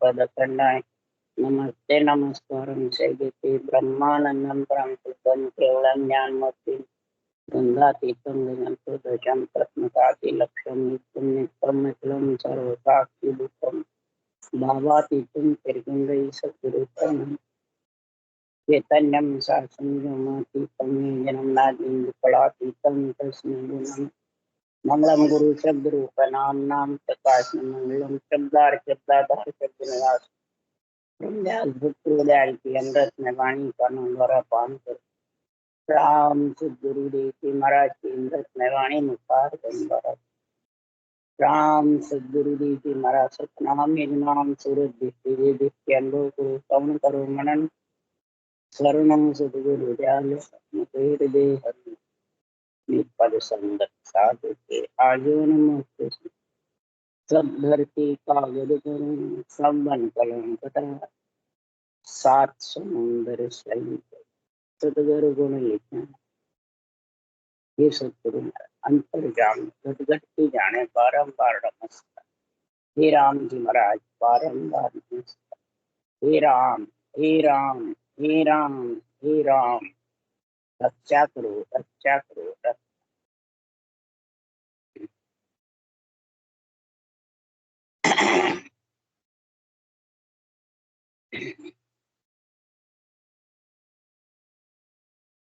पदखंडाय नमस्ते नमस्कारं सैगते ब्रह्मानंदं परम शुद्धं केवलं ज्ञानमूर्तिं गंगातीतं गगनसदृशं प्रश्नकातिलक्ष्यं नित्यं नित्यमखिलं सर्वसाक्षिभूतं भावातीतं त्रिगुणै सद्गुरुतं चैतन्यं साक्षान्मातीतं जन्मनादिं विकलातीतं तस्मै गुणं मंगलम गुरु शब्द रूप नाम नाम प्रकाश मंगलम शब्दार शब्दाधार शब्द निवास ब्रह्मव्यास भूतप्रदयाल की अमृत में वाणी का नाम द्वारा पान कर राम सदगुरुदेव की महाराज की अमृत में वाणी मुखार द्वारा राम सदगुरुदेव की महाराज सतनाम नाम सूरज दृष्टि दृष्टि अनुभव करो कवन करो मनन शरणम सदगुरु दयाल हृदय हरि पद संगत साधु के आजोन मुक्त सब धरती कागज करूं सब बन कलम कटा सात समुंदर सहित सतगुरु गुण लिखा ये सतगुरु अंतर्जाम घट घट की जाने बारंबार नमस्कार हे राम जी महाराज बारंबार नमस्कार हे राम हे राम हे राम हे राम रक्षा करो रक्षा करो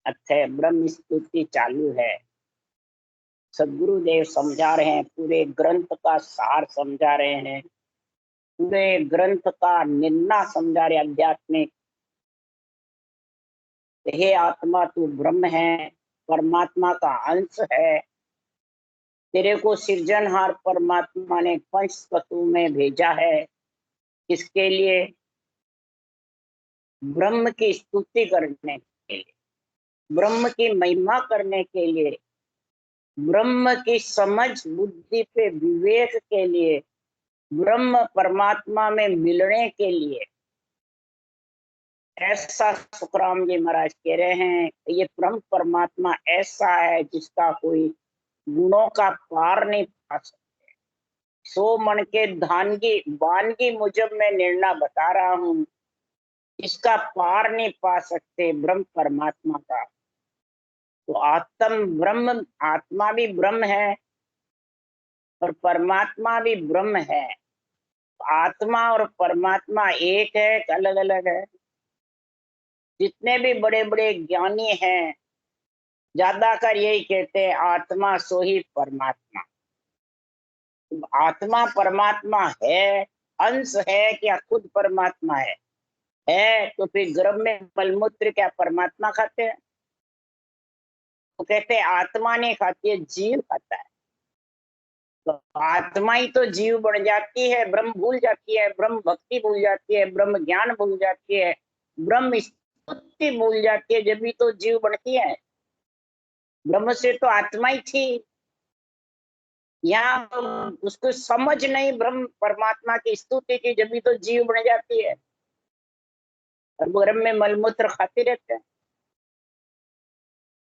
अच्छा ब्रह्म स्तुति चालू है। सदगुरुदेव समझा रहे हैं, पूरे ग्रंथ का सार समझा रहे हैं, पूरे ग्रंथ का निर्णय समझा रहे आध्यात्मिक। हे आत्मा तू ब्रह्म है, परमात्मा का अंश है। तेरे को सृजनहार परमात्मा ने पंच तत्व में भेजा है। किसके लिए? ब्रह्म की स्तुति करने के लिए, ब्रह्म की महिमा करने के लिए, ब्रह्म की समझ बुद्धि पे विवेक के लिए, ब्रह्म परमात्मा में मिलने के लिए। ऐसा सुखराम जी महाराज कह रहे हैं, ये ब्रह्म परमात्मा ऐसा है जिसका कोई गुणों का पार नहीं पा सकते। 100 मन के धानगी वानगी मुजब मैं निर्णय बता रहा हूं, इसका पार नहीं पा सकते ब्रह्म परमात्मा का। तो आत्म ब्रह्म, आत्मा भी ब्रह्म है और परमात्मा भी ब्रह्म है। आत्मा और परमात्मा एक है, अलग अलग है। जितने भी बड़े बड़े ज्ञानी हैं ज्यादातर यही कहते हैं आत्मा सो ही परमात्मा। आत्मा परमात्मा है, अंश है क्या खुद परमात्मा है तो फिर गर्भ में मलमूत्र क्या परमात्मा खाते हैं? तो कहते हैं आत्मा नहीं खाती है, जीव खाता है। तो आत्मा ही तो जीव बन जाती है, ब्रह्म भूल जाती है, ब्रह्म भक्ति भूल जाती है, ब्रह्म ज्ञान भूल जाती है, ब्रह्म स्तुति भूल जाती है, जब भी तो जीव बनती है। ब्रह्म से तो आत्मा ही थी, यहाँ उसको समझ नहीं ब्रह्म परमात्मा की स्तुति की, जब भी तो जीव बन जाती है और गर्भ में मलमूत्र खाते रहते हैं।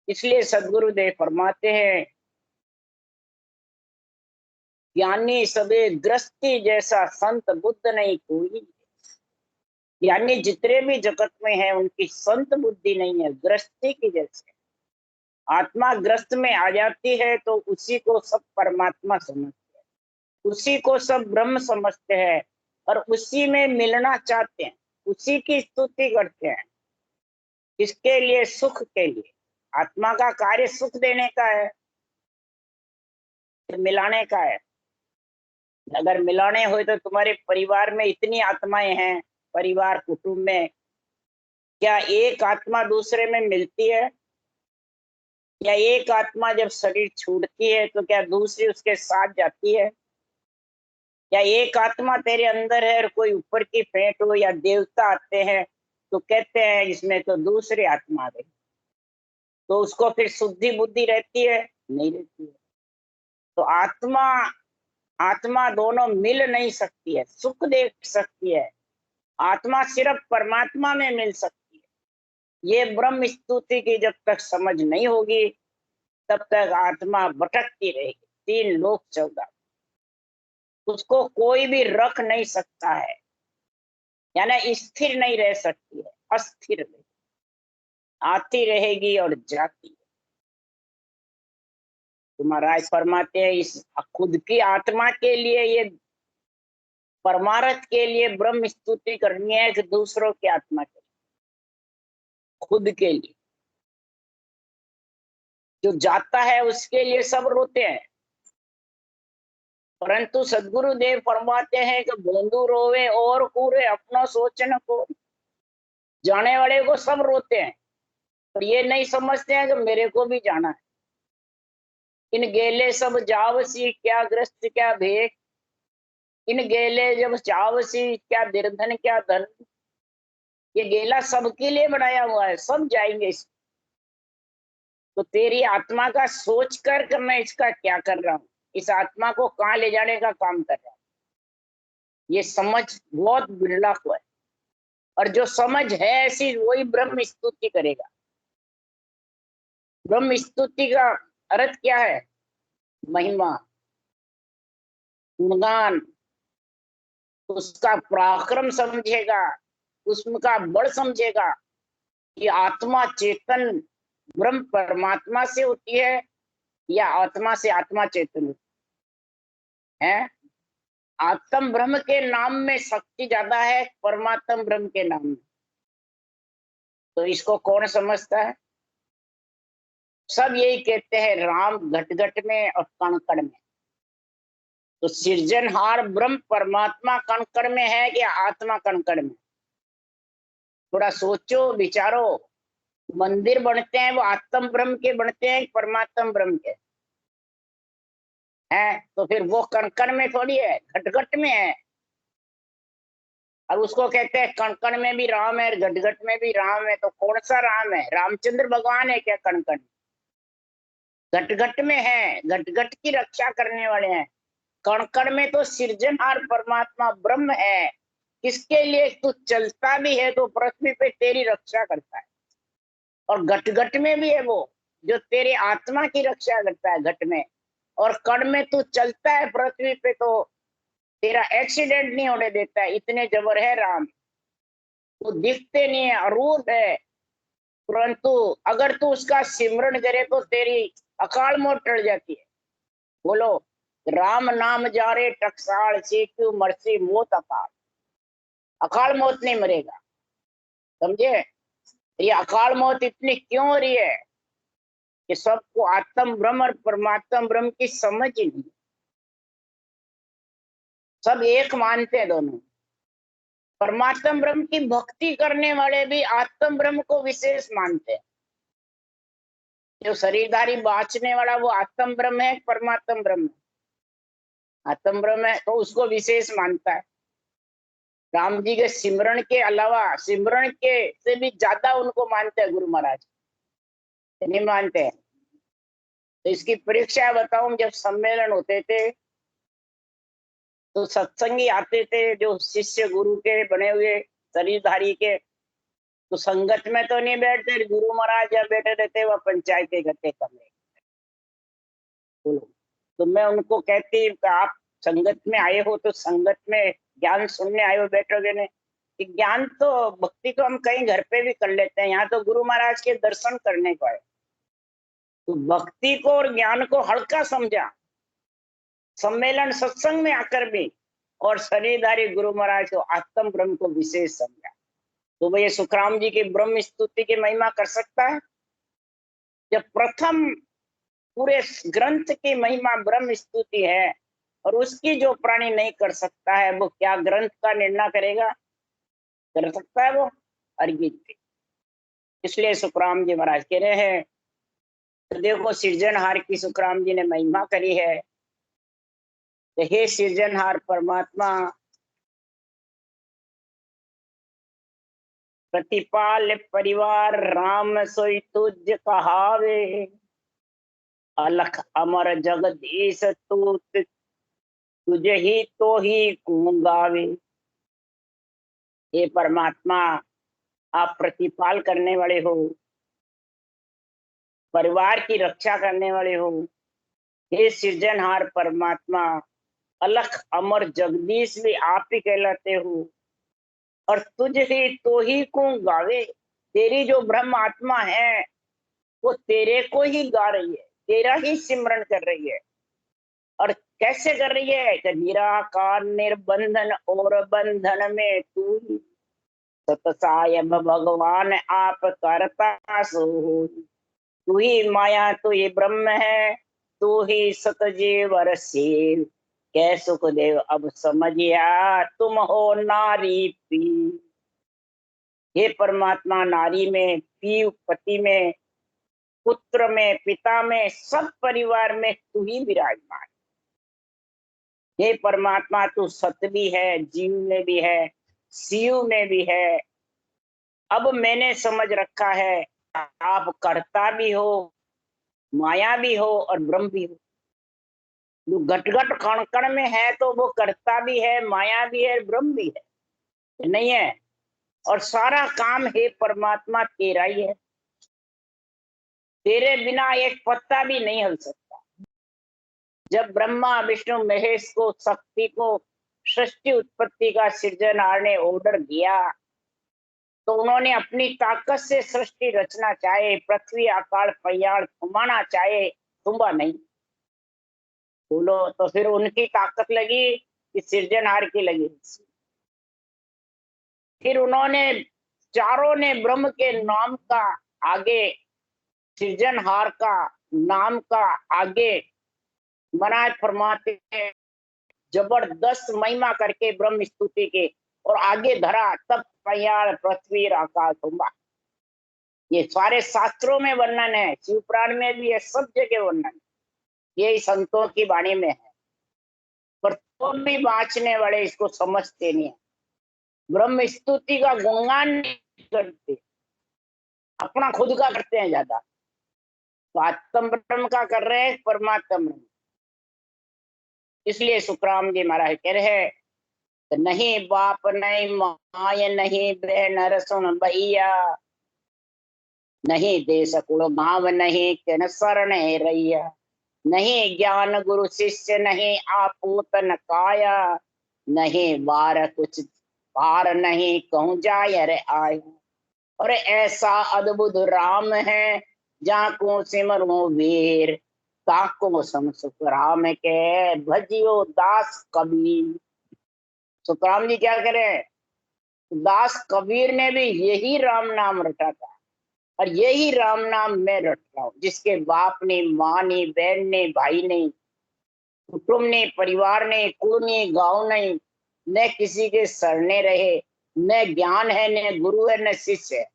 इसलिए सदगुरुदेव फरमाते हैं, ज्ञानी सबे गृहस्थी जैसा संत बुद्ध नहीं कोई। यानी जितने भी जगत में है उनकी संत बुद्धि नहीं है, गृहस्थी की जैसे। आत्मा ग्रस्त में आ जाती है तो उसी को सब परमात्मा समझते हैं, उसी को सब ब्रह्म समझते हैं और उसी में मिलना चाहते हैं, उसी की स्तुति करते हैं। इसके लिए सुख के लिए। आत्मा का कार्य सुख देने का है, मिलाने का है। अगर मिलाने हो तो तुम्हारे परिवार में इतनी आत्माएं हैं, परिवार कुटुंब में, क्या एक आत्मा दूसरे में मिलती है? या एक आत्मा जब शरीर छूटती है तो क्या दूसरी उसके साथ जाती है? या एक आत्मा तेरे अंदर है और कोई ऊपर की फेंट हो या देवता आते हैं तो कहते हैं इसमें तो दूसरी आत्मा आ गई, तो उसको फिर शुद्धि बुद्धि रहती है? नहीं रहती है। तो आत्मा आत्मा दोनों मिल नहीं सकती है, सुख दे सकती है, आत्मा सिर्फ परमात्मा में मिल सकती है। ये ब्रह्म स्तुति की जब तक समझ नहीं होगी तब तक आत्मा भटकती रहेगी। 3 लोक 14, उसको कोई भी रख नहीं सकता है। यानी स्थिर नहीं रह सकती है, अस्थिर नहीं, आती रहेगी और जाती है। तो महाराज फरमाते हैं इस खुद की आत्मा के लिए, ये परमार्थ के लिए ब्रह्म स्तुति करनी है कि दूसरों की आत्मा के लिए? खुद के लिए। जो जाता है उसके लिए सब रोते हैं, परंतु सदगुरुदेव फरमाते हैं कि बोंदू रोवे और कूरे अपना सोचन को। जाने वाले को सब रोते हैं, पर ये नहीं समझते हैं कि मेरे को भी जाना है। इन गेले सब जावसी क्या ग्रस्त क्या भेक, इन गेले जब जावसी क्या निर्धन क्या धन। ये गेला सबके लिए बनाया हुआ है, सब जाएंगे इस। तो तेरी आत्मा का सोच कर मैं इसका क्या कर रहा हूँ, इस आत्मा को कहाँ ले जाने का काम कर रहा हूँ। ये समझ बहुत बिरला हुआ है, और जो समझ है ऐसी वही ब्रह्म स्तुति करेगा। ब्रह्म स्तुति का अर्थ क्या है? महिमा, गुणगान, उसका पराक्रम समझेगा, उसका बल समझेगा कि आत्मा चेतन ब्रह्म परमात्मा से होती है या आत्मा से आत्मा चेतन होती है। आत्म ब्रह्म के नाम में शक्ति ज्यादा है परमात्म ब्रह्म के नाम में। तो इसको कौन समझता है? सब यही कहते हैं राम घट घट में और कण कण में। तो सृजनहार ब्रह्म परमात्मा कण कण में है कि आत्मा कण कण में? थोड़ा सोचो विचारो। मंदिर बनते हैं वो आत्म ब्रह्म के बनते हैं परमात्म ब्रह्म के हैं? तो फिर वो कण कण में थोड़ी है, घट घट में है। और उसको कहते हैं कण कण में भी राम है, घट घट में भी राम है। तो कौन सा राम है? रामचंद्र भगवान है क्या कण कण? घट घट में है, घट घट की रक्षा करने वाले हैं। कण कण में तो सृजनहार परमात्मा ब्रह्म है। किसके लिए? तू चलता भी है तो पृथ्वी पे तेरी रक्षा करता है। और घट घट में भी है वो जो तेरी आत्मा की रक्षा करता है घट में। और कण में तू चलता है पृथ्वी पे तो तेरा एक्सीडेंट नहीं होने देता है। इतने जबर है राम। वो दिखते नहीं है, अरूप है, परंतु अगर तू उसका सिमरन करे तो तेरी अकाल मौत टल जाती है। बोलो, राम नाम जारे टकसाल सीखू मरसी मौत अकाल। अकाल मौत नहीं मरेगा, समझे? ये अकाल मौत इतनी क्यों हो रही है कि सबको आत्म ब्रह्म और परमात्म ब्रह्म की समझ ही नहीं। सब एक मानते हैं दोनों। परमात्म ब्रह्म की भक्ति करने वाले भी आत्म ब्रह्म को विशेष मानते हैं। जो शरीरधारी बाँचने वाला वो आत्म ब्रह्म है, परमात्म ब्रह्म है। आत्म ब्रह्म है तो उसको विशेष मानता है। राम जी के सिमरन के अलावा सिमरन के से भी ज्यादा उनको मानते हैं गुरु महाराज, नहीं मानते हैं? तो इसकी परीक्षा बताऊं, जब सम्मेलन होते थे तो सत्संगी आते थे जो शिष्य गुरु के बने हुए शरीरधारी के। तो संगत में तो नहीं बैठते, गुरु महाराज जब बैठे रहते वह पंचायत के गट्टे कमरे। बोलो, तो मैं उनको कहती कि आप संगत में आए हो तो संगत में ज्ञान सुनने आए हो, बैठोगे नहीं? कि ज्ञान तो भक्ति तो हम कहीं घर पे भी कर लेते हैं, यहाँ तो गुरु महाराज के दर्शन करने को आए। तो भक्ति को और ज्ञान को हल्का समझा सम्मेलन सत्संग में आकर भी, और शरीरधारी गुरु महाराज को आत्म ब्रह्म को विशेष समझा। तो भैया सुखराम जी की ब्रह्म स्तुति की महिमा कर सकता है? जब प्रथम पूरे ग्रंथ की महिमा ब्रह्म स्तुति है और उसकी जो प्राणी नहीं कर सकता है वो क्या ग्रंथ का निर्णय करेगा? कर सकता है वो? अर्गित। इसलिए सुखराम जी महाराज कह रहे हैं, तो देखो सृजनहार की सुखराम जी ने महिमा करी है। तो हे सृजनहार परमात्मा, प्रतिपाल परिवार राम सोई तुझ कहावे, अलख अमर जगदीश तू तुझे ही तो ही गावे। हे परमात्मा, आप प्रतिपाल करने वाले हो, परिवार की रक्षा करने वाले हो। हे सृजनहार परमात्मा, अलख अमर जगदीश भी आप ही कहलाते हो। और तुझ ही तो ही को गावे। तेरी जो ब्रह्म आत्मा है वो तेरे को ही गा रही है, तेरा ही सिमरन कर रही है। और कैसे कर रही है कि निराकार निर्बंधन और बंधन में तू ही सतसायब भगवान आप करता सो। तू ही माया, तू ही ब्रह्म है, तू ही सतजीवर शिव। कै सुखदेव अब समझिया तुम हो नारी पी। हे परमात्मा, नारी में, पी पति में, पुत्र में, पिता में, सब परिवार में तू ही विराजमान। हे परमात्मा, तू सत भी है, जीव में भी है, शिव में भी है। अब मैंने समझ रखा है आप कर्ता भी हो, माया भी हो और ब्रह्म भी हो। जो घट घट कण कण में है तो वो कर्ता भी है, माया भी है, ब्रह्म भी है, नहीं है? और सारा काम हे परमात्मा तेरा ही है। तेरे बिना एक पत्ता भी नहीं हिल सकता। जब ब्रह्मा विष्णु महेश को, शक्ति को सृष्टि उत्पत्ति का सृजनहार ने ऑर्डर दिया तो उन्होंने अपनी ताकत से सृष्टि रचना चाहे, पृथ्वी आकाश पयाड़ घुमाना चाहे, तुम्बा नहीं। बोलो तो फिर उनकी ताकत लगी कि सृजनहार की लगी। फिर उन्होंने चारों ने ब्रह्म के नाम का आगे, सृजनहार का नाम का आगे मना फरमाते हैं, जबरदस्त महिमा करके ब्रह्म स्तुति के, और आगे धरा तब पयाड़ पृथ्वी आकाश तुम्बा। ये सारे शास्त्रों में वर्णन है, शिव पुराण में भी है, सब जगह वर्णन। ये संतों की वाणी में है, पर तो भी बाँचने वाले इसको समझते नहीं है। ब्रह्म स्तुति का गुणगान नहीं करते, अपना खुद का करते हैं ज्यादा। तो आत्म ब्रह्म का कर रहे हैं, परमात्म ब्रह्म। इसलिए सुखराम जी महाराज कह रहे हैं, नहीं बाप नहीं माय नहीं बहन रसुन भैया, नहीं देश कुल गांव नहीं किन शरण रैया, नहीं ज्ञान गुरु शिष्य नहीं आपूतन काया, नहीं बार कुछ पार नहीं कहूँ जाय रे आय। और ऐसा अद्भुत राम है जाको सिमरो वीर, ताको सम सुख राम के भजियो दास कबीर। सुखराम जी क्या करें, दास कबीर ने भी यही राम नाम रटा था, और यही राम नाम मैं रट रहा हूँ। जिसके बाप ने, माँ ने, बहन ने, भाई ने, कुटुंब ने, परिवार ने, कुल ने, गांव नहीं, न किसी के सरने रहे, न ज्ञान है, न गुरु है, न शिष्य है,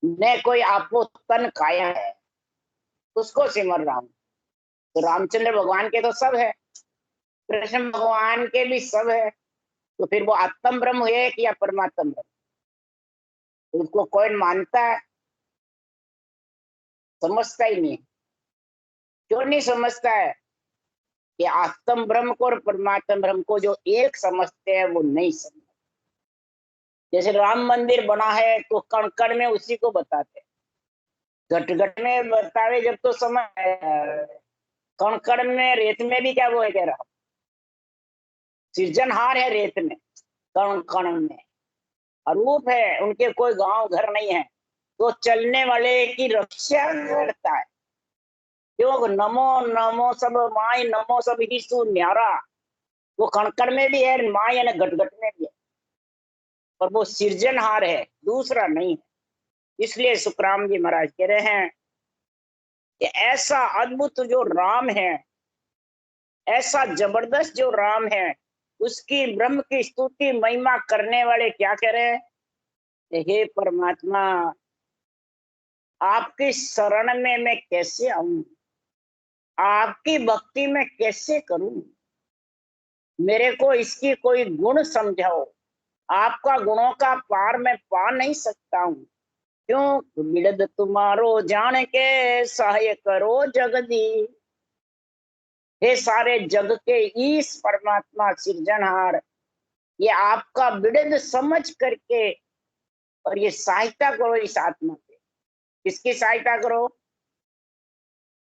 न कोई आपको तन काया है, उसको सिमर रहा हूं। तो रामचंद्र भगवान के तो सब है, कृष्ण भगवान के भी सब है। तो फिर वो आत्म ब्रह्म है कि या परमात्म ब्रह्म? उसको कोई मानता है? समझता ही नहीं। क्यों नहीं समझता है? कि आत्म ब्रह्म को और परमात्म ब्रह्म को जो एक समझते हैं वो नहीं समझते। जैसे राम मंदिर बना है तो कण कण में उसी को बताते, घट घट में बतावे जब तो समझ, कण कण में, रेत में भी क्या वो है, कह रहा सृजनहार है रेत में, कण कण में अरूप है, उनके कोई गांव घर नहीं है, तो चलने वाले की रक्षा करता है। क्यों? नमो नमो सब माय, नमो सब ही सु न्यारा। वो कणकण में भी है, माँ यानी घटघट में भी है, और वो सृजनहार है, दूसरा नहीं है। इसलिए सुखराम जी महाराज कह रहे हैं कि ऐसा अद्भुत जो राम है, ऐसा जबरदस्त जो राम है, उसकी ब्रह्म की स्तुति महिमा करने वाले क्या कह रहे हैं, हे परमात्मा, आपकी शरण में मैं कैसे आऊं, आपकी भक्ति में कैसे करूं, मेरे को इसकी कोई गुण समझाओ। आपका गुणों का पार मैं पा नहीं सकता हूँ। क्यों? बिरद तुम्हारो जान के सहाय करो जगदी। हे सारे जग के ईश परमात्मा सृजनहार, ये आपका बिरद समझ करके और ये सहायता करो इस आत्मा पे। किसकी सहायता करो?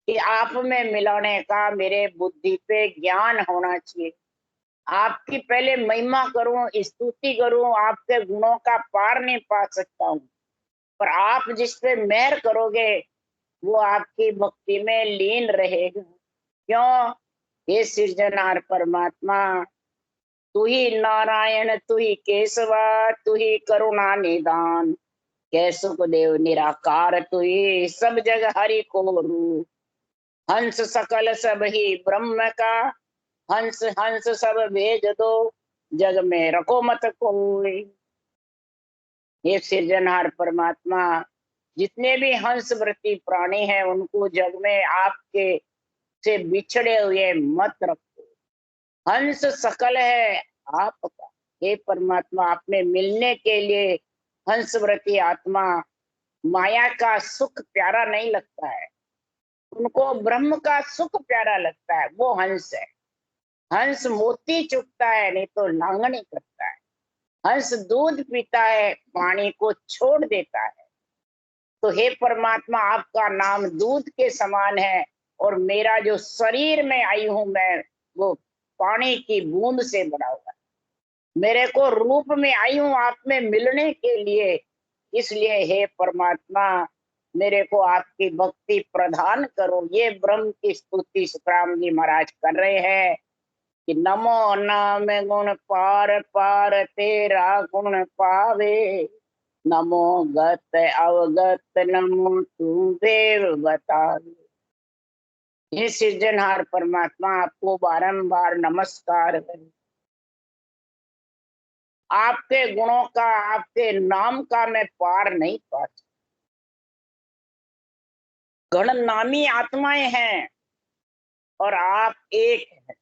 कि आप में मिलाने का मेरे बुद्धि पे ज्ञान होना चाहिए, आपकी पहले महिमा करूं, स्तुति करूं, आपके गुणों का पार नहीं पा सकता हूं। पर आप जिस पे मेहर करोगे वो आपकी भक्ति में लीन रहेगा। क्यों? हे सृजनहार परमात्मा, तू ही नारायण, तू ही केशवा, तू ही करुणा निदान, कै सुखदेव निराकार, तू ही सब जग हरि को रूप। हंस सकल सब ही ब्रह्म का, हंस हंस सब भेज दो, जग में रखो मत कोई। ये सृजनहार परमात्मा, जितने भी हंस वृत्ति प्राणी हैं उनको जग में आपके से बिछड़े हुए मत रखो। हंस सकल है आपका। हे परमात्मा, आपने मिलने के लिए हंस व्रती आत्मा, माया का सुख प्यारा नहीं लगता है, उनको ब्रह्म का सुख प्यारा लगता है, वो हंस है। हंस मोती चुगता है नहीं तो लांगनी करता है। हंस दूध पीता है, पानी को छोड़ देता है। तो हे परमात्मा, आपका नाम दूध के समान है, और मेरा जो शरीर में आई हूं मैं, वो पानी की बूंद से बना हुआ है। मेरे को रूप में आई हूं आप में मिलने के लिए। इसलिए हे परमात्मा, मेरे को आपकी भक्ति प्रदान करो। ये ब्रह्म की स्तुति सुखराम जी महाराज कर रहे हैं कि नमो नाम गुण पार पार तेरा गुण पावे, नमो गत अवगत नमो तू देव बतावे। हे सृजनहार परमात्मा, आपको बारंबार नमस्कार है। आपके गुणों का, आपके नाम का मैं पार नहीं पा सकता। गणनामी आत्माएं हैं और आप एक हैं।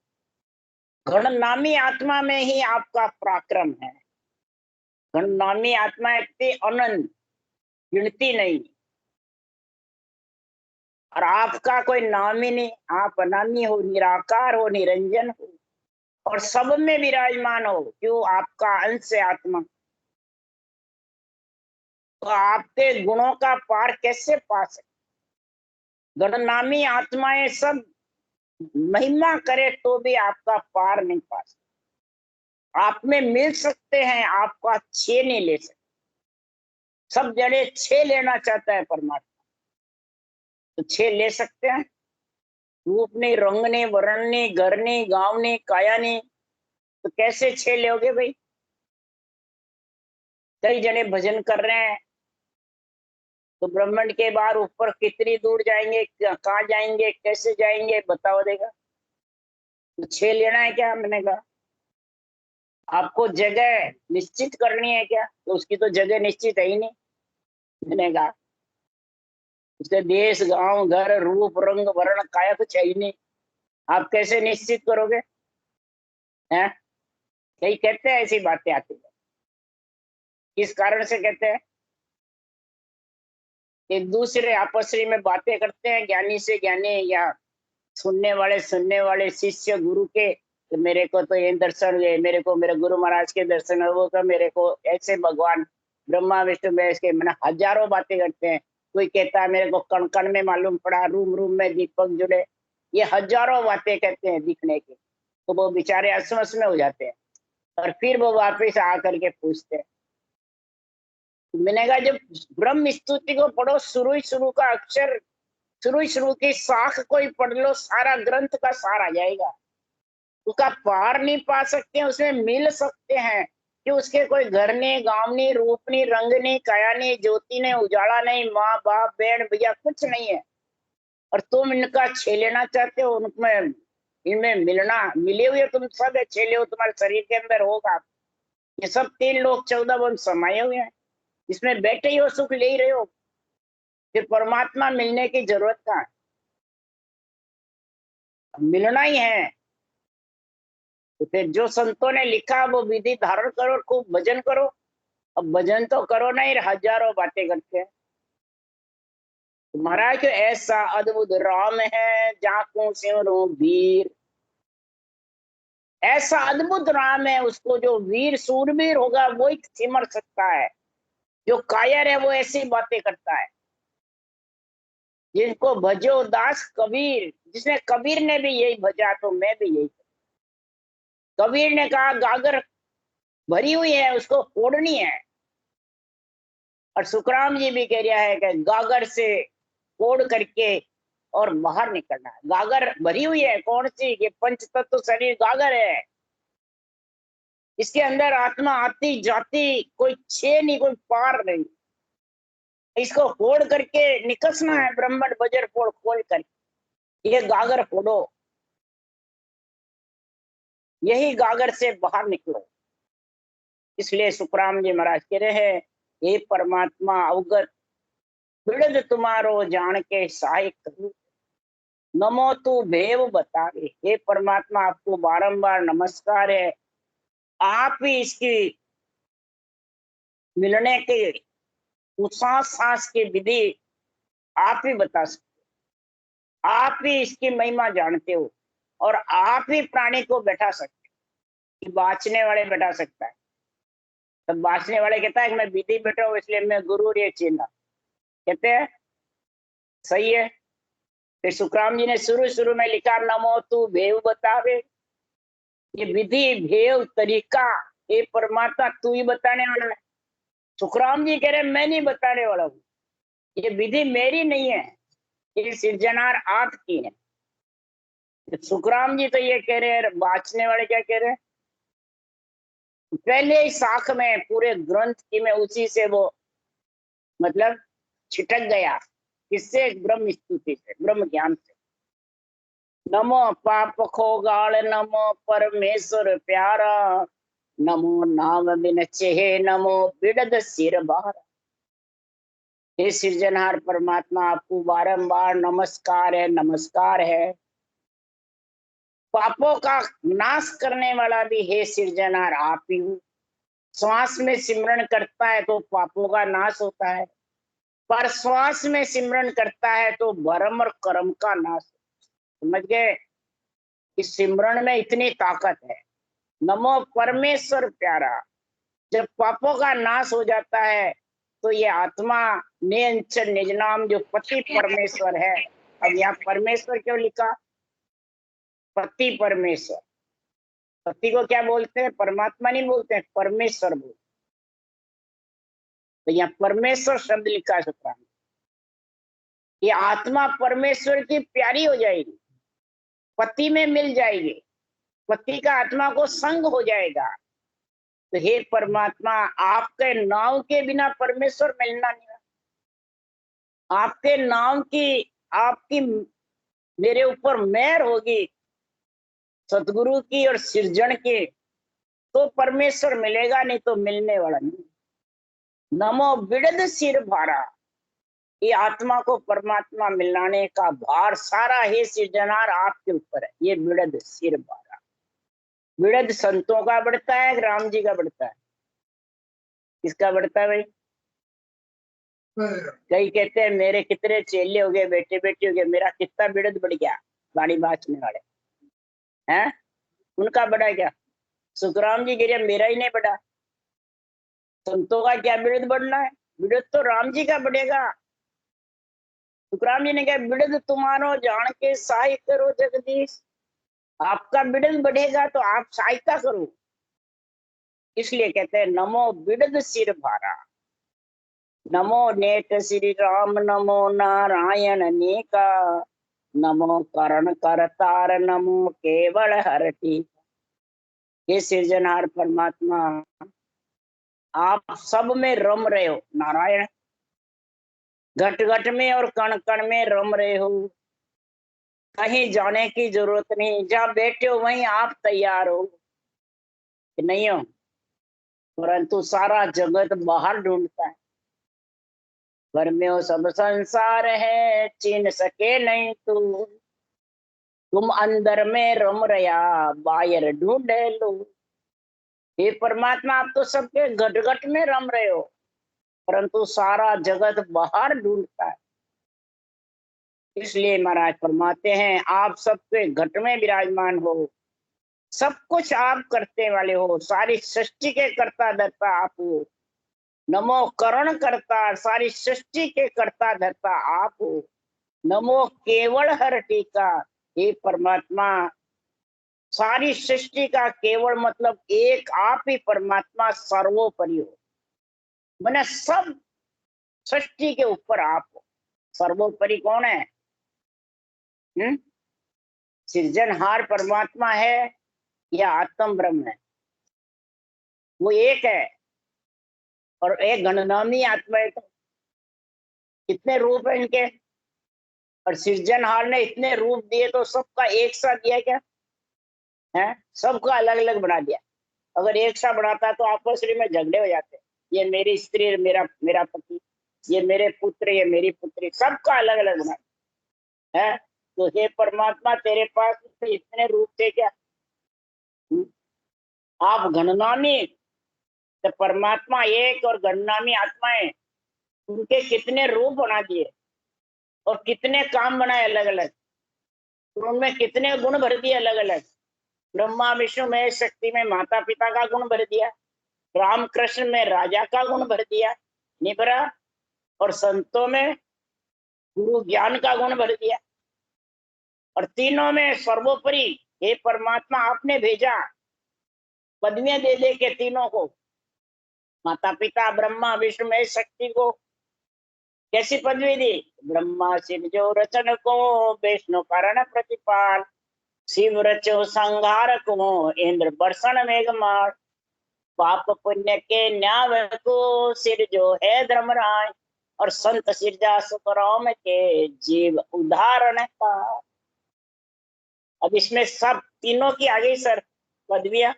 गणनामी आत्मा में ही आपका पराक्रम है। गणनामी आत्मा इतनी अनंत, गिनती नहीं, और आपका कोई नाम ही नहीं। आप अनामी हो, निराकार हो, निरंजन हो, और सब में विराजमान हो। क्यों? आपका अंश है आत्मा। तो आपके गुणों का पार कैसे पा सकते? गणनामी आत्माएं सब महिमा करे तो भी आपका पार नहीं पा सकते। आप में मिल सकते हैं, आपका छे नहीं ले सकते। सब जड़े छे लेना चाहता है परमात्मा, तो छे ले सकते हैं? रूप नहीं, रंग नहीं, वर्ण नहीं, घर नहीं, गांव नहीं, काया नहीं, तो कैसे छे लोगे भाई? कई जने भजन कर रहे हैं, तो ब्रह्मांड के बाहर ऊपर कितनी दूर जाएंगे, कहाँ जाएंगे, कैसे जाएंगे, बताओ देगा। तो छे लेना है क्या? मैंने कहा आपको जगह निश्चित करनी है क्या? तो उसकी तो जगह निश्चित है ही नहीं। मैंने कहा उसके देश, गांव, घर, रूप, रंग, वर्ण, काया कुछ है ही नहीं। आप कैसे निश्चित करोगे? हैं? कई कहते हैं ऐसी बातें आती है। किस कारण से कहते हैं? एक दूसरे आपस में बातें करते हैं, ज्ञानी से ज्ञानी, या सुनने वाले शिष्य गुरु के, तो मेरे को तो ये दर्शन हुए, मेरे को मेरे गुरु महाराज के दर्शन हुए, वो तो मेरे को ऐसे भगवान ब्रह्मा विष्णु महेश के, मैंने हजारों बातें करते हैं। कोई कहता है मेरे को कण कण में मालूम पड़ा, रूम रूम में दीपक जुड़े। ये हजारों बातें कहते हैं दिखने की। तो वो बेचारे असमस में हो जाते हैं, और फिर वो वापिस आकर के पूछते हैं। तो मैंने कहा जब ब्रह्म स्तुति को पढ़ो, शुरू का अक्षर, शुरू की शाख कोई पढ़ लो, सारा ग्रंथ का सार आ जाएगा। उसका पार नहीं पा सकते हैं, उसमें मिल सकते हैं कि उसके कोई घर नहीं, गांव नहीं, रूप नहीं, रंग नहीं, काया नहीं, ज्योति नहीं, उजाला नहीं, माँ बाप बहन भैया कुछ नहीं है। और तुम इनका छे लेना चाहते हो, उनमें इनमें मिलना, मिले हुए तुम सब है, छे हो, तुम्हारे शरीर के अंदर होगा। ये सब 3 लोग 14 वन समाये हुए हैं, इसमें बैठे ही हो, सुख ले ही रहे हो। फिर परमात्मा मिलने की जरूरत कहाँ है? मिलना ही है। तो फिर जो संतों ने लिखा वो विधि धारण करो, खूब भजन करो। अब भजन तो करो नहीं, हजारों बातें करते हैं। तो महाराज जो ऐसा अद्भुत राम है, जाकू सिमरो वीर। ऐसा अद्भुत राम है, उसको जो वीर सूरवीर होगा वो ही सिमर सकता है। जो कायर है वो ऐसी बातें करता है। जिनको भजो दास कबीर, जिसने कबीर ने भी यही भजा, तो मैं भी यही। कबीर ने कहा गागर भरी हुई है, उसको फोड़नी है। और सुखराम जी भी कह रहा है कि गागर से फोड़ करके और बाहर निकलना है। गागर भरी हुई है, कौन सी? ये पंच तत्व शरीर गागर है। इसके अंदर आत्मा आती जाती, कोई छे नहीं, कोई पार नहीं। इसको फोड़ करके निकसना है, ब्रह्मण बजर फोड़ खोल करके। ये गागर फोड़ो, यही गागर से बाहर निकलो। इसलिए सुखराम जी महाराज कह रहे हैं, हे परमात्मा अवगत बिड़द तुम्हारो जान के सहायक करूं, नमो तू भेव बतावे। हे परमात्मा आपको बारंबार नमस्कार है, आप ही इसकी मिलने के सांस सांस की विधि आप ही बता सकते, आप ही इसकी महिमा जानते हो, और आप ही प्राणी को बैठा सकते हो। बाँचने वाले बैठा सकता है। तब बाँचने वाले कहता है कि मैं विधि बैठा हूं, इसलिए मैं गुरु रे चेला कहते हैं। सही है। फिर सुखराम जी ने शुरू शुरू में लिखा, नमो तू भेव बतावे। ये विधि भेव तरीका ये परमात्मा तू ही बताने वाला है। सुखराम जी कह रहे मैं नहीं बताने वाला हूँ, ये विधि मेरी नहीं है, ये सिरजनार आपकी है। सुखराम जी तो ये कह रहे हैं, बाँचने वाले क्या कह रहे हैं? पहले ही शाख में पूरे ग्रंथ की में उसी से वो मतलब छिटक गया। किससे? ब्रह्म स्तुति से, ब्रह्म ज्ञान से। नमो पाप खोगाल, नमो परमेश्वर प्यारा, नमो नाम बिन चेहे, नमो बिड़द सिर बार। हे सृजनहार परमात्मा आपको बारंबार नमस्कार है, नमस्कार है। पापों का नाश करने वाला भी हे सृजनहार आप ही हो। श्वास में सिमरन करता है तो पापों का नाश होता है, पर श्वास में सिमरन करता है तो भरम और कर्म का नाश। समझ गए? इस सिमरन में इतनी ताकत है। नमो परमेश्वर प्यारा। जब पापों का नाश हो जाता है तो ये आत्मा नियंचन निज नाम जो पति परमेश्वर है। अब यहाँ परमेश्वर क्यों लिखा? पति परमेश्वर। पति को क्या बोलते हैं? परमात्मा नहीं बोलते हैं, परमेश्वर बोलते। तो यहाँ परमेश्वर शब्द लिखा है सुखराम। ये आत्मा परमेश्वर की प्यारी हो जाएगी, पति में मिल जाएगी, पति का आत्मा को संग हो जाएगा। तो हे परमात्मा आपके नाम के बिना परमेश्वर मिलना नहीं है। आपके नाम की, आपकी मेरे ऊपर मेहर होगी सतगुरु की और सृजन की, तो परमेश्वर मिलेगा, नहीं तो मिलने वाला नहीं। नमो बिड़द सिर भारा। ये आत्मा को परमात्मा मिलाने का भार सारा हे सृजनार आपके ऊपर है। ये बिड़द सिर भारा। बिड़द संतों का बढ़ता है, राम जी का बढ़ता है? किसका बढ़ता है भाई? कई कहते हैं मेरे कितने चेले हो गए, बेटे बेटी हो गए, मेरा कितना बिड़द बढ़ गया। गाड़ी बाँचने वाले हैं, उनका बढ़ा क्या? सुखराम जी गिरे, मेरा ही नहीं बढ़ा। संतों का क्या बिड़द बढ़ना है? बिड़द तो राम जी का बढ़ेगा। सुखराम जी ने कहा, बिड़द तुम्हारो जान के सहाय करो जगदीश। आपका बिड़द बढ़ेगा तो आप सहायता करो। इसलिए कहते हैं नमो बिड़द सिर भारा, नमो नेत श्री राम, नमो नारायण नेका, नमो करण करतार, नमो केवल हरटी। हे सृजनहार परमात्मा आप सब में रम रहे हो। नारायण घट घट में और कण कण में रम रहे हो। कहीं जाने की जरूरत नहीं, जहाँ बैठे हो वहीं आप तैयार हो कि नहीं हो? परंतु सारा जगत बाहर ढूंढता है। घर में हो सब संसार है, चीन सके नहीं तू। तुम अंदर में रम रया, बाहर ढूंढे लो। हे परमात्मा आप तो सबके घट घट में रम रहे हो, परंतु सारा जगत बाहर ढूंढता है। इसलिए महाराज फरमाते हैं आप सबके घट में विराजमान हो, सब कुछ आप करते वाले हो, सारी सृष्टि के कर्ता धर्ता आप हो। नमो करण करता, सारी सृष्टि के कर्ता धर्ता आप हो। नमो केवल हर टीका। हे परमात्मा सारी सृष्टि का केवल मतलब एक आप ही परमात्मा सर्वोपरि हो, मैंने सब सृष्टि के ऊपर आप हो। सर्वोपरि कौन है? सृजनहार परमात्मा है या आत्म ब्रह्म है? वो एक है। और एक गणनामी आत्मा है, तो कितने रूप है इनके? और सृजनहार ने इतने रूप दिए तो सबका एक सा दिया क्या है? सबका अलग अलग बना दिया। अगर एक सा बनाता तो आपस में झगड़े हो जाते। ये मेरी स्त्री, मेरा मेरा पति, ये मेरे पुत्र, ये मेरी पुत्री, सबका अलग अलग बना है। तो हे परमात्मा, तेरे पास तो इतने रूप थे क्या? आप गणनामी, तो परमात्मा एक और गणनामी आत्माएं, उनके कितने रूप बना दिए और कितने काम बनाए अलग अलग, तो उनमें कितने गुण भर दिए अलग अलग। ब्रह्मा विष्णु महेश शक्ति में माता पिता का गुण भर दिया, राम कृष्ण में राजा का गुण भर दिया, निबरा। और संतों में गुरु ज्ञान का गुण भर दिया। और तीनों में सर्वोपरि हे परमात्मा, आपने भेजा पदवियां दे दे के तीनों को, माता पिता ब्रह्मा विष्णु महेश शक्ति को कैसी पदवी दी? ब्रह्मा सिरजो रचन को, विष्णु कारण प्रतिपाल, शिव रचो संहार को, इंद्र बर्षण मेघमाल, पाप पुण्य के न्याय को, सिर जो है धर्मराय, और संत सिरजा सुखराम के, जीव उदाहरण का। अब इसमें सब तीनों की आ गई सर पदवियां,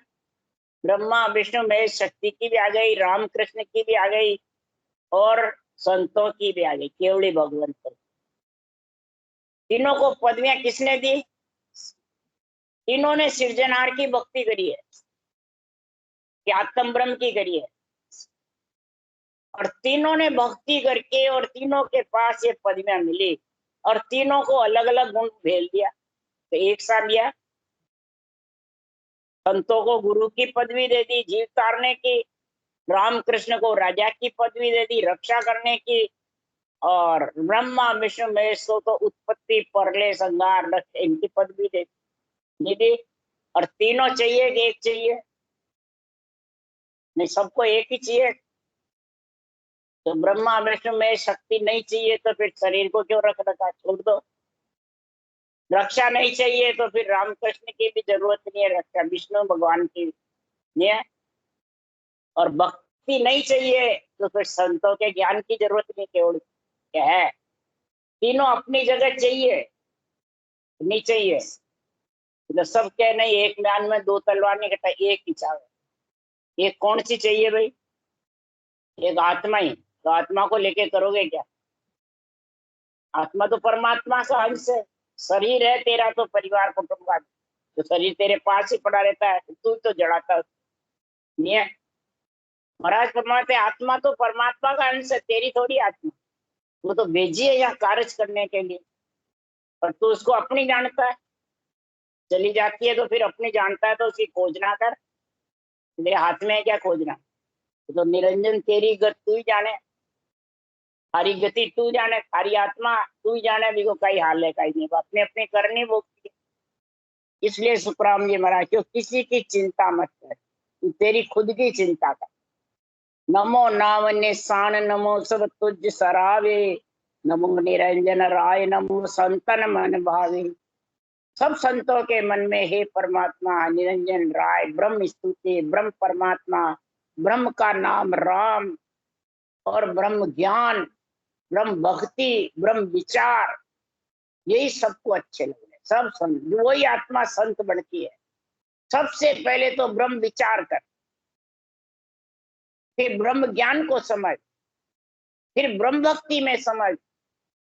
ब्रह्मा विष्णु महेश शक्ति की भी आ गई, राम कृष्ण की भी आ गई, और संतों की भी आ गई, केवली भगवंत पर। तीनों को पदवियां किसने दी? तीनों ने सृजनहार की भक्ति करी है कि आत्म ब्रह्म की करी है, और तीनों ने भक्ति करके और तीनों के पास ये पदवियां मिली, और तीनों को अलग अलग गुण भेज दिया। तो एक साथ लिया, संतों को गुरु की पदवी दे दी जीव तारने की, राम कृष्ण को राजा की पदवी दे दी रक्षा करने की, और ब्रह्मा विष्णु महेश को तो उत्पत्ति परले संहार रक्षा इनकी पदवी दे दी। और तीनों चाहिए कि एक चाहिए? नहीं, सबको एक ही चाहिए। तो ब्रह्मा विष्णु में शक्ति नहीं चाहिए तो फिर शरीर को क्यों रख रखा? छोड़ दो। रक्षा नहीं चाहिए तो फिर रामकृष्ण की भी जरूरत नहीं है, रक्षा विष्णु भगवान की नहीं है। और भक्ति नहीं चाहिए तो फिर संतों के ज्ञान की जरूरत नहीं, केवल क्या है? तीनों अपनी जगह चाहिए, नहीं चाहिए तो सब क्या नहीं, एक म्यान में दो तलवार नहीं कटा, एक ही चाहे। एक कौन सी चाहिए भाई? एक आत्मा ही, तो आत्मा को लेके करोगे क्या? आत्मा तो परमात्मा का अंश है। शरीर है तेरा तो परिवार कुटुंब का, तो शरीर तेरे पास ही पड़ा रहता है, तू तो जड़ाता नहीं है। महाराज फरमाते आत्मा तो परमात्मा का अंश है, तेरी थोड़ी आत्मा। वो तो भेजी है यहाँ कार्य करने के लिए, और तू उसको अपनी जानता है। चली जाती है तो फिर अपनी जानता है तो उसकी खोजना कर। मेरे हाथ में है क्या खोजना? तो निरंजन तेरी गत तू ही जाने, थारी गति तू जाने, थारी आत्मा तू ही जाने। भी को कई हाल है कहीं नहीं, अपने अपने करनी वो। इसलिए सुखराम जी महाराज क्यों किसी की चिंता मत कर, तू तेरी खुद की चिंता कर। नमो नाम निशान, नमो सब तुझ सरावे, नमो निरंजन राय, नमो संतन मन भावे। सब संतों के मन में हे परमात्मा निरंजन राय, ब्रह्म स्तुति, ब्रह्म परमात्मा, ब्रह्म का नाम राम, और ब्रह्म ज्ञान, ब्रह्म भक्ति, ब्रह्म विचार, यही सबको अच्छे लग रहे। सब संत, वही आत्मा संत बनती है। सबसे पहले तो ब्रह्म विचार कर, फिर ब्रह्म ज्ञान को समझ, फिर ब्रह्म भक्ति में समझ,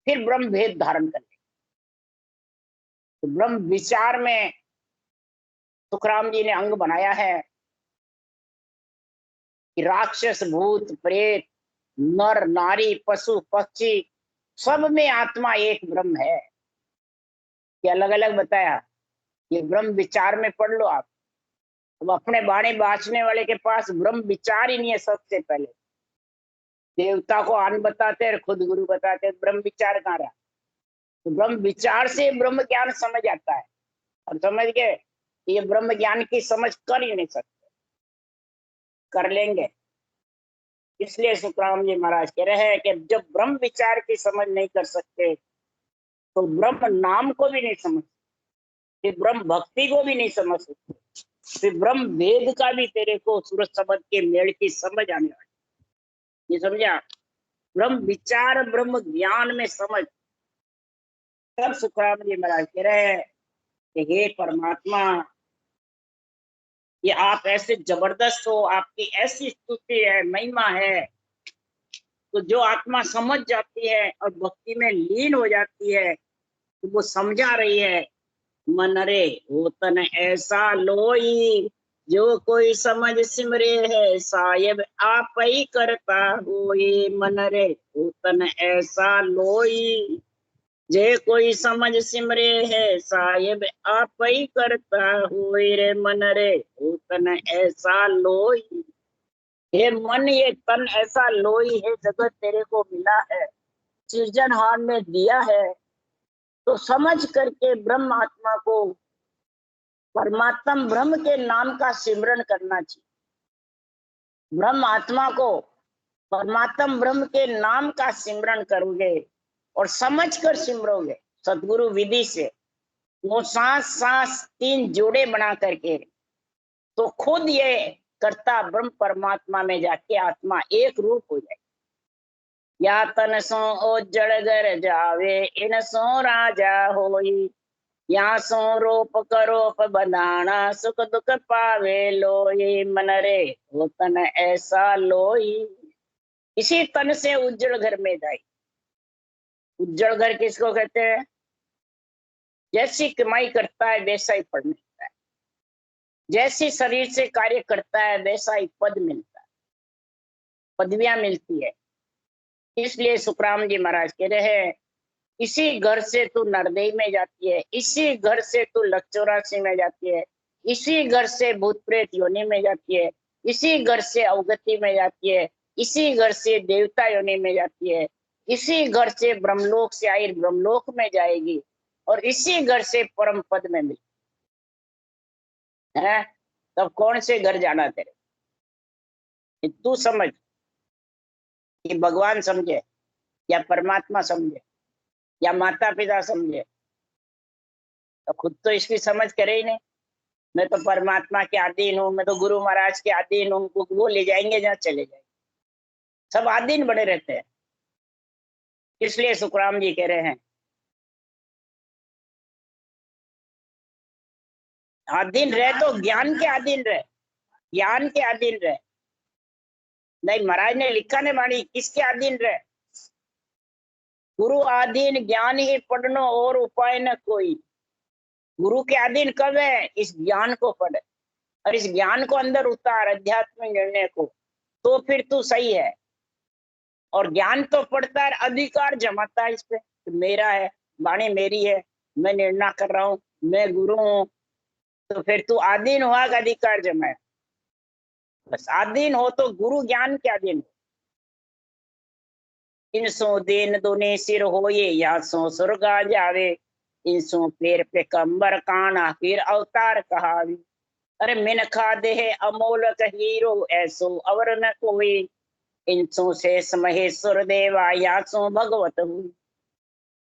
फिर ब्रह्म भेद धारण कर। तो ब्रह्म विचार में सुखराम जी ने अंग बनाया है कि राक्षस भूत प्रेत नर नारी पशु पक्षी सब में आत्मा एक ब्रह्म है। ये अलग अलग बताया, ये ब्रह्म विचार में पढ़ लो आप। अब अपने बाणी बांचने वाले के पास ब्रह्म विचार ही नहीं है। सबसे पहले देवता को अन्न बताते और खुद गुरु बताते, ब्रह्म विचार कहाँ रहा? तो ब्रह्म विचार से ब्रह्म ज्ञान समझ आता है, और समझ गए ये ब्रह्म ज्ञान की समझ कर ही नहीं सकते, कर लेंगे। इसलिए सुखराम जी महाराज कह रहे हैं कि जब ब्रह्म विचार की समझ नहीं कर सकते तो ब्रह्म नाम को भी नहीं समझ, फिर ब्रह्म भक्ति को भी नहीं समझ सकते, फिर ब्रह्म वेद का भी तेरे को सूरज शब्द के मेल की समझ आने वाली। ये समझा? ब्रह्म विचार, ब्रह्म ज्ञान में समझ। तब सुखराम जी महाराज कह रहे हैं कि हे परमात्मा, ये आप ऐसे जबरदस्त हो, आपकी ऐसी स्तुति है, महिमा है, तो जो आत्मा समझ जाती है और भक्ति में लीन हो जाती है तो वो समझा रही है, मन रे वो तन ऐसा लोई, जो कोई समझ सिमरे है साहेब आप ही करता हो। ये मन रे वो तन ऐसा लोई, जे कोई समझ सिमरे है साहेब आप ही करता हो। रे मन रे वो तन ऐसा लोई, हे मन ये तन ऐसा लोई है, जगत तेरे को मिला है, सृजनहार ने दिया है, तो समझ करके ब्रह्म आत्मा को, परमात्मा ब्रह्म के नाम का सिमरन करना चाहिए। ब्रह्म आत्मा को परमात्मा ब्रह्म के नाम का सिमरन करोगे और समझ कर सिमरोगे सदगुरु विधि से, वो सांस सांस 3 जोड़े बना करके, तो खुद ये करता ब्रह्म परमात्मा में जाके आत्मा एक रूप हो जाए। या तन सो ओ जड़ जावे, इन सो राजा होई, यहाँ सो रूप करोप बंधाना, सुख दुख पावे लोई। मन रे वो तन ऐसा लोई, इसी तन से उज्जवल घर में जाए। उज्जवल घर किसको कहते हैं? जैसी कमाई करता है वैसा ही फल मिलता है, जैसी शरीर से कार्य करता है वैसा ही पद मिलता है, पदवियां मिलती है। इसलिए सुखराम जी महाराज कह रहे हैं, इसी घर से तू नरदेई में जाती है, इसी घर से तू लक्षचौरासी में जाती है, इसी घर से भूत प्रेत योनि में जाती है, इसी घर से अवगति में जाती है, इसी घर से देवता योनि में जाती है, इसी घर से ब्रह्मलोक से आई ब्रह्मलोक में जाएगी, और इसी घर से परम पद में मिल है। तब कौन से घर जाना तेरे? तू समझ, कि भगवान समझे या परमात्मा समझे या माता पिता समझे, तो खुद तो इसकी समझ करे ही नहीं। मैं तो परमात्मा के अधीन हूँ, मैं तो गुरु महाराज के अधीन हूँ, वो ले जाएंगे जहाँ चले जाएंगे, सब अधीन बने रहते हैं। इसलिए सुखराम जी कह रहे हैं, अधीन रहे तो ज्ञान के अधीन रहे, ज्ञान के अधीन रहे। नहीं, महाराज ने लिखा नहीं वाणी, किसके अधीन रहे? गुरु अधीन ज्ञान ही पढ़नो और उपाय न कोई। गुरु के अधीन कब है? इस ज्ञान को पढ़े और इस ज्ञान को अंदर उतार, अध्यात्म निर्णय को, तो फिर तू सही है। और ज्ञान तो पढ़ता है, अधिकार जमाता है इस पे, तो मेरा है, वाणी मेरी है, मैं निर्णय कर रहा हूँ, मैं गुरु हूँ, तो फिर तू अधीन हुआ का अधिकार जमाए। बस अधीन हो तो गुरु ज्ञान के अधीन हो। इनसो देन दोने सिर होए, या सो स्वर्गा जावे, इनसो पैर पे कंबर काना, फिर अवतार कहावी। अरे मिनखा देह अमोलक हीरो, ऐसो अवर न कोई, इनसो शेष महेश्वर देवा, या सो भगवत हुई।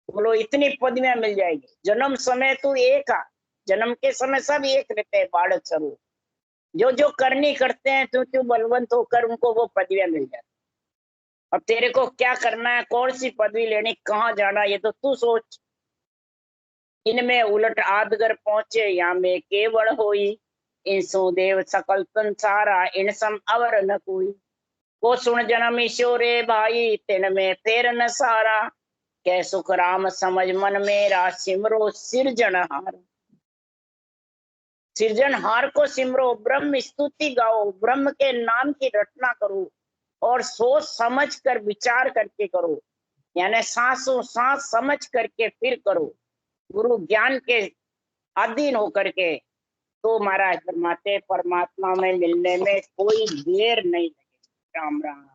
बोलो, इतनी पदवियां मिल जाएगी। जन्म समय तू एक आ, जन्म के समय सब एक रहते हैं, बालक स्वरूप। जो जो करनी करते हैं, तू बलवंत होकर उनको वो पदवियां मिल जाती। अब तेरे को क्या करना है, कौन सी पदवी लेनी, कहाँ जाना, ये तो तू सोच। इनमें उलट आदगर पहुंचे, या में केवल होई, इंसो देव सकल संसारा, इन सम अवर न कोई। को सुन जन्म ईश्वरे भाई, तिन में फेर न सारा, कै सुख राम समझ मन मेरा, सिमरो सिरजनहार। सिरजनहार को सिमरो, ब्रह्म स्तुति गाओ, ब्रह्म के नाम की रटना करो, और सोच समझ कर विचार करके करो, यानी सांसों सांस समझ करके फिर करो, गुरु ज्ञान के अधीन होकर के। तो महाराज फरमाते, परमात्मा में मिलने में कोई देर नहीं लगेगी। राम राम।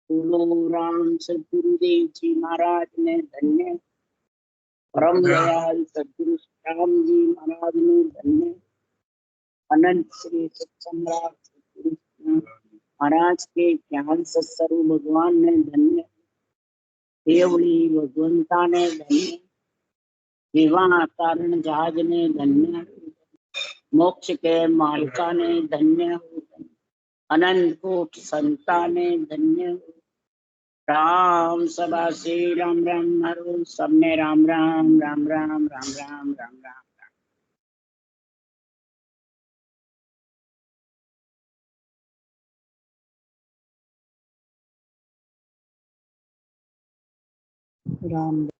बोलो राम सतगुरुदेव जी महाराज ने धन्य। परम दयाल सद्गुरु राम जी महाराज ने धन्य, अनंत श्री सम्राट सद्गुरु महाराज के ज्ञान सत्स्वरूप भगवान ने धन्य, देवड़ी भगवंता ने धन्य, विवाह कारण जहाज ने धन्य, मोक्ष के मालिका ने धन्य, अनंत कोट संता ने धन्य, राम सभा श्री राम राम हरो, सबने राम राम राम राम राम राम राम राम। राम